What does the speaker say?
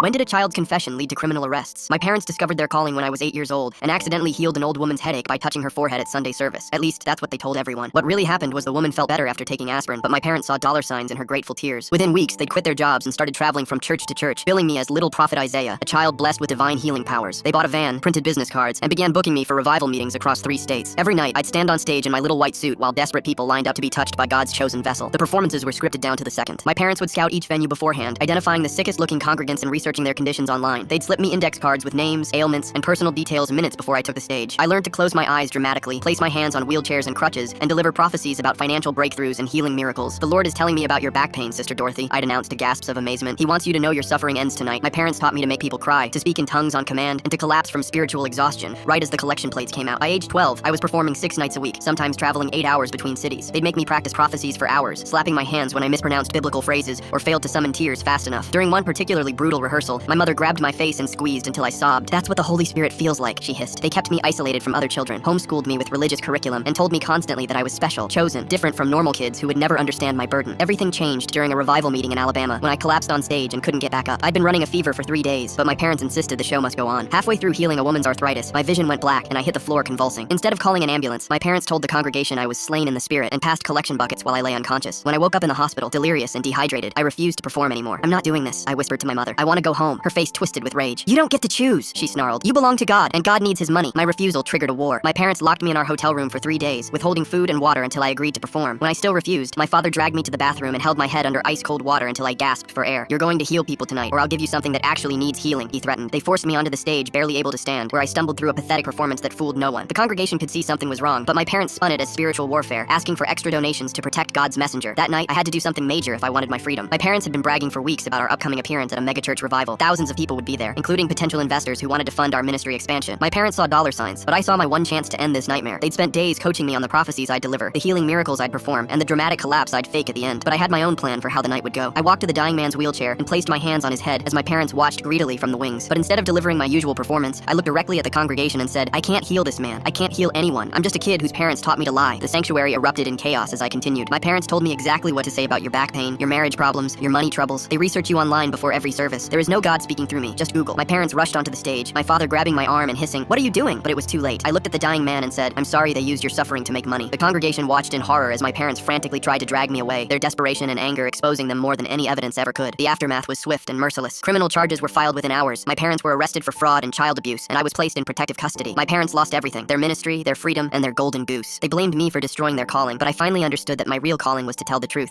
When did a child's confession lead to criminal arrests? My parents discovered their calling when I was 8 years old and accidentally healed an old woman's headache by touching her forehead at Sunday service. At least, that's what they told everyone. What really happened was the woman felt better after taking aspirin, but my parents saw dollar signs in her grateful tears. Within weeks, they'd quit their jobs and started traveling from church to church, billing me as Little Prophet Isaiah, a child blessed with divine healing powers. They bought a van, printed business cards, and began booking me for revival meetings across 3 states. Every night, I'd stand on stage in my little white suit while desperate people lined up to be touched by God's chosen vessel. The performances were scripted down to the second. My parents would scout each venue beforehand, identifying the sickest-looking congregants and researching their conditions online. They'd slip me index cards with names, ailments, and personal details minutes before I took the stage. I learned to close my eyes dramatically, place my hands on wheelchairs and crutches, and deliver prophecies about financial breakthroughs and healing miracles. The Lord is telling me about your back pain, Sister Dorothy, I'd announce to gasps of amazement. He wants you to know your suffering ends tonight. My parents taught me to make people cry, to speak in tongues on command, and to collapse from spiritual exhaustion, right as the collection plates came out. By age 12, I was performing 6 nights a week, sometimes traveling 8 hours between cities. They'd make me practice prophecies for hours, slapping my hands when I mispronounced biblical phrases or failed to summon tears fast enough. During one particularly brutal rehearsal, my mother grabbed my face and squeezed until I sobbed. That's what the Holy Spirit feels like, she hissed. They kept me isolated from other children, homeschooled me with religious curriculum, and told me constantly that I was special, chosen, different from normal kids who would never understand my burden. Everything changed during a revival meeting in Alabama when I collapsed on stage and couldn't get back up. I'd been running a fever for 3 days, but my parents insisted the show must go on. Halfway through healing a woman's arthritis, my vision went black and I hit the floor convulsing. Instead of calling an ambulance, my parents told the congregation I was slain in the spirit and passed collection buckets while I lay unconscious. When I woke up in the hospital, delirious and dehydrated, I refused to perform anymore. I'm not doing this, I whispered to my mother. I want to go home. Her face twisted with rage. You don't get to choose, she snarled. You belong to God, and God needs his money. My refusal triggered a war. My parents locked me in our hotel room for 3 days, withholding food and water until I agreed to perform. When I still refused, my father dragged me to the bathroom and held my head under ice-cold water until I gasped for air. You're going to heal people tonight, or I'll give you something that actually needs healing, he threatened. They forced me onto the stage, barely able to stand, where I stumbled through a pathetic performance that fooled no one. The congregation could see something was wrong, but my parents spun it as spiritual warfare, asking for extra donations to protect God's messenger. That night, I had to do something major if I wanted my freedom. My parents had been bragging for weeks about our upcoming appearance at a megachurch revival. Thousands of people would be there, including potential investors who wanted to fund our ministry expansion. My parents saw dollar signs, but I saw my one chance to end this nightmare. They'd spent days coaching me on the prophecies I'd deliver, the healing miracles I'd perform, and the dramatic collapse I'd fake at the end. But I had my own plan for how the night would go. I walked to the dying man's wheelchair and placed my hands on his head as my parents watched greedily from the wings. But instead of delivering my usual performance, I looked directly at the congregation and said, I can't heal this man. I can't heal anyone. I'm just a kid whose parents taught me to lie. The sanctuary erupted in chaos as I continued. My parents told me exactly what to say about your back pain, your marriage problems, your money troubles. They research you online before every service. There is no God speaking through me. Just Google. My parents rushed onto the stage, my father grabbing my arm and hissing, "What are you doing?" But it was too late. I looked at the dying man and said, I'm sorry they used your suffering to make money. The congregation watched in horror as my parents frantically tried to drag me away, their desperation and anger exposing them more than any evidence ever could. The aftermath was swift and merciless. Criminal charges were filed within hours. My parents were arrested for fraud and child abuse, and I was placed in protective custody. My parents lost everything, their ministry, their freedom, and their golden goose. They blamed me for destroying their calling, but I finally understood that my real calling was to tell the truth.